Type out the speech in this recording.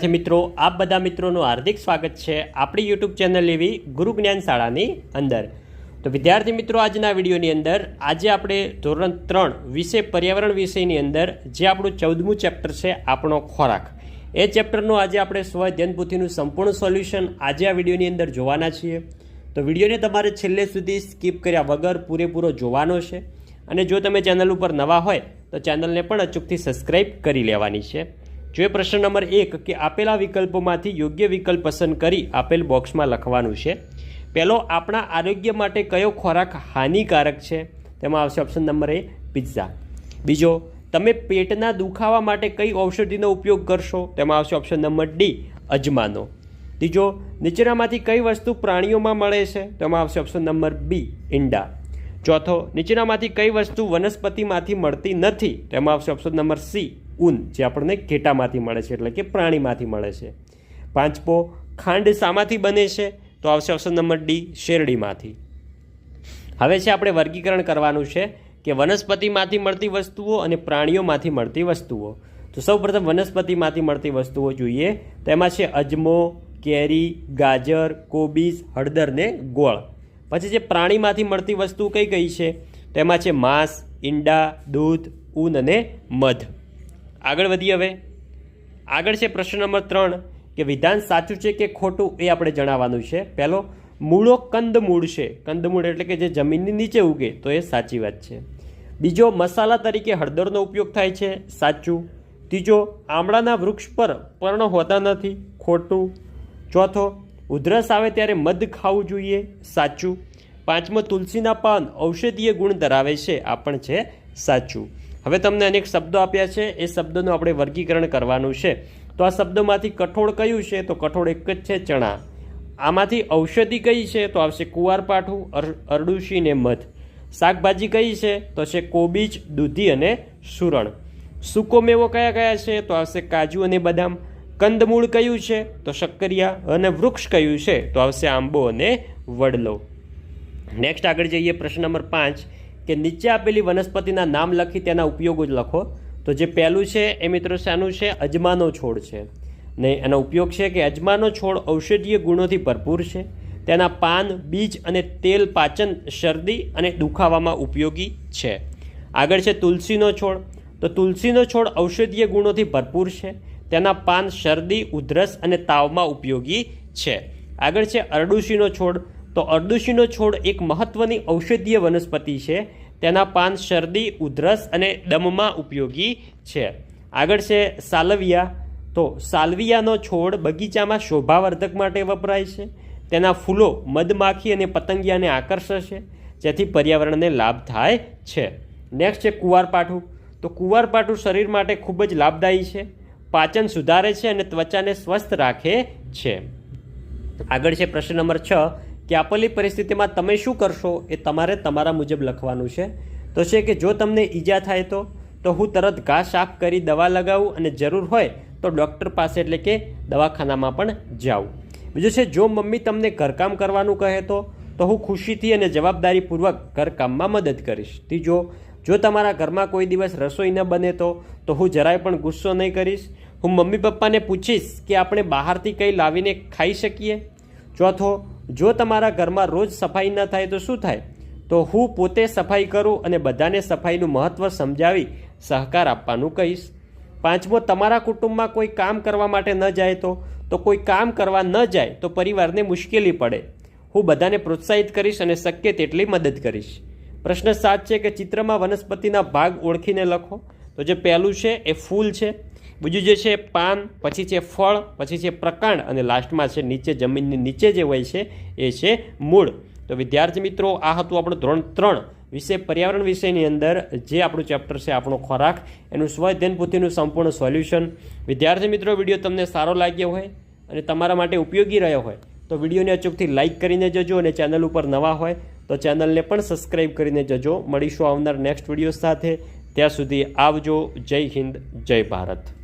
મિત્રો આપ બધા મિત્રોનું હાર્દિક સ્વાગત છે આપણી યુટ્યુબ ચેનલ એવી ગુરુ જ્ઞાન શાળાની અંદર। તો વિદ્યાર્થી મિત્રો આજના વિડીયોની અંદર આજે આપણે ધોરણ 3 વિષય પર્યાવરણ વિષયની અંદર જે આપણું 14મું ચેપ્ટર છે આપણો ખોરાક, એ ચેપ્ટરનું આજે આપણે સ્વઅધ્યયન પોથીનું સંપૂર્ણ સોલ્યુશન આજે આ વિડીયોની અંદર જોવાના છીએ। તો વિડીયોને તમારે છેલ્લે સુધી સ્કીપ કર્યા વગર પૂરેપૂરો જોવાનો છે અને જો તમે ચેનલ ઉપર નવા હોય તો ચેનલને પણ અચૂકથી સબસ્ક્રાઈબ કરી લેવાની છે। જો પ્રશ્ન નંબર 1 કે આપેલા વિકલ્પોમાંથી યોગ્ય વિકલ્પ પસંદ કરી આપેલ બોક્સમાં લખવાનું છે। પહેલો, આપણા આરોગ્ય માટે કયો ખોરાક હાનિકારક છે? તેમાં આવશે ઓપ્શન નંબર A પિઝા। બીજો, તમે પેટના દુખાવા માટે કઈ ઔષધિનો ઉપયોગ કરશો? તેમાં આવશે ઓપ્શન નંબર D અજમાનો। ત્રીજો, નીચેનામાંથી કઈ વસ્તુ પ્રાણીઓમાં મળે છે? તેમાં આવશે ઓપ્શન નંબર B ઈંડા। ચોથો, નીચેનામાંથી કઈ વસ્તુ વનસ્પતિમાંથી મળતી નથી? તેમાં આવશે ઓપ્શન નંબર C ઊન, જે આપણને ઘેટામાંથી મળે છે, એટલે કે પ્રાણીમાંથી મળે છે। પાંચમો, ખાંડ શામાંથી બને છે? તો આવશે ઓપ્શન નંબર D શેરડીમાંથી। હવે છે આપણે વર્ગીકરણ કરવાનું છે કે વનસ્પતિમાંથી મળતી વસ્તુઓ અને પ્રાણીઓમાંથી મળતી વસ્તુઓ। તો સૌપ્રથમ વનસ્પતિમાંથી મળતી વસ્તુઓ જોઈએ, તેમાં છે અજમો, કેરી, ગાજર, કોબીજ, હળદર ને ગોળ। પછી જે પ્રાણીમાંથી મળતી વસ્તુ કઈ કઈ છે? તેમાં છે માંસ, ઈંડા, દૂધ, ઊન અને મધ। આગળ વધીએ। હવે આગળ છે પ્રશ્ન નંબર 3 કે વિધાન સાચું છે કે ખોટું એ આપણે જણાવવાનું છે। પહેલો, મૂળો કંદમૂળ છે। કંદમૂળ એટલે કે જે જમીનની નીચે ઉગે, તો એ સાચી વાત છે। બીજો, મસાલા તરીકે હળદરનો ઉપયોગ થાય છે, સાચું। ત્રીજો, આમળાના વૃક્ષ પર પર્ણ હોતા નથી, ખોટું। ચોથો, ઉધરસ આવે ત્યારે મધ ખાવું જોઈએ, સાચું। પાંચમો, તુલસીના પાન ઔષધીય ગુણ ધરાવે છે, આ પણ છે સાચું। હવે તમને અનેક શબ્દો આપ્યા છે, એ શબ્દોનું આપણે વર્ગીકરણ કરવાનું છે। તો આ શબ્દોમાંથી કઠોળ કયું છે? તો કઠોળ એક જ છે, ચણા। આમાંથી ઔષધિ કઈ છે? તો આવશે કુવારપાઠું, અરડુસી ને મધ। શાકભાજી કઈ છે? તો છે કોબીજ, દૂધી અને સુરણ। સૂકો મેવો કયા કયા છે? તો આવશે કાજુ અને બદામ। કંદમૂળ કયું છે? તો શક્કરિયા। અને વૃક્ષ કયું છે? તો આવશે આંબો અને વડલો। નેક્સ્ટ આગળ જઈએ, પ્રશ્ન નંબર 5 કે નીચે આપેલી વનસ્પતિના નામ લખી તેના ઉપયોગો જ લખો। તો જે પહેલું છે એ મિત્રો શાનું છે? અજમાનો છોડ છે, ને એનો ઉપયોગ છે કે અજમાનો છોડ ઔષધીય ગુણોથી ભરપૂર છે। તેના પાન, બીજ અને તેલ પાચન, શરદી અને દુખાવામાં ઉપયોગી છે। આગળ છે તુલસીનો છોડ। તો તુલસીનો છોડ ઔષધીય ગુણોથી ભરપૂર છે। તેના પાન શરદી, ઉધરસ અને તાવમાં ઉપયોગી છે। આગળ છે અરડુસીનો છોડ। તો અરડુસીનો છોડ એક મહત્વની ઔષધીય વનસ્પતિ છે। તેના પાન શરદી, ઉધરસ અને દમમાં ઉપયોગી છે। આગળ છે સાલવિયા। તો સાલવિયાનો છોડ બગીચામાં શોભાવર્ધક માટે વપરાય છે। તેના ફૂલો મધમાખી અને પતંગિયાને આકર્ષશે, જેથી પર્યાવરણને લાભ થાય છે। નેક્સ્ટ છે કુવારપાઠું। તો કુવારપાઠું શરીર માટે ખૂબ જ લાભદાયી છે, પાચન સુધારે છે અને ત્વચાને સ્વસ્થ રાખે છે। આગળ છે પ્રશ્ન નંબર 6 કે આપેલી પરિસ્થિતિમાં તમે શું કરશો? એ તમારે તમારા મુજબ લખવાનું છે। તો છે કે જો તમને ઈજા થાય તો હું તરત ઘા સાફ કરી દવા લગાવું અને જરૂર હોય તો ડૉક્ટર પાસે એટલે કે દવાખાનામાં પણ જાઉં। બીજું છે જો મમ્મી તમને ઘરકામ કરવાનું કહે તો હું ખુશીથી અને જવાબદારીપૂર્વક ઘરકામમાં મદદ કરીશ। ત્રીજો, જો તમારા ઘરમાં કોઈ દિવસ રસોઈ ન બને તો હું જરાય પણ ગુસ્સો નહીં કરીશ, હું મમ્મી પપ્પાને પૂછીશ કે આપણે બહારથી કંઈ લાવીને ખાઈ શકીએ। ચોથો, જો તમારા ઘરમાં રોજ સફાઈ ન થાય તો શું થાય? તો હું પોતે સફાઈ કરું અને બધાને સફાઈનું મહત્ત્વ સમજાવી સહકાર આપવાનું કહીશ। પાંચમો, તમારા કુટુંબમાં કોઈ કામ કરવા માટે ન જાય તો કોઈ કામ કરવા ન જાય તો પરિવારને મુશ્કેલી પડે, હું બધાને પ્રોત્સાહિત કરીશ અને શક્ય તેટલી મદદ કરીશ। પ્રશ્ન 7 છે કે ચિત્રમાં વનસ્પતિના ભાગ ઓળખીને લખો। તો જે પહેલું છે એ ફૂલ છે, બીજું જે છે પાન, પછી છે ફળ, પછી છે પ્રકાંડ અને લાસ્ટમાં છે નીચે જમીનની નીચે જે હોય છે એ છે મૂળ। તો વિદ્યાર્થી મિત્રો આ હતું આપણું ધોરણ 3 વિષય પર્યાવરણ વિષયની અંદર જે આપણું ચેપ્ટર છે આપણો ખોરાક, એનું સ્વઅધ્યયન પોથીનું સંપૂર્ણ સોલ્યુશન। વિદ્યાર્થી મિત્રો વિડીયો તમને સારો લાગ્યો હોય અને તમારા માટે ઉપયોગી રહ્યો હોય તો વિડીયોને અચૂકથી લાઇક કરીને જજો અને ચેનલ ઉપર નવા હોય તો ચેનલને પણ સબસ્ક્રાઈબ કરીને જજો। મળીશું આવનાર નેક્સ્ટ વિડીયો સાથે, ત્યાં સુધી આવજો। જય હિન્દ, જય ભારત।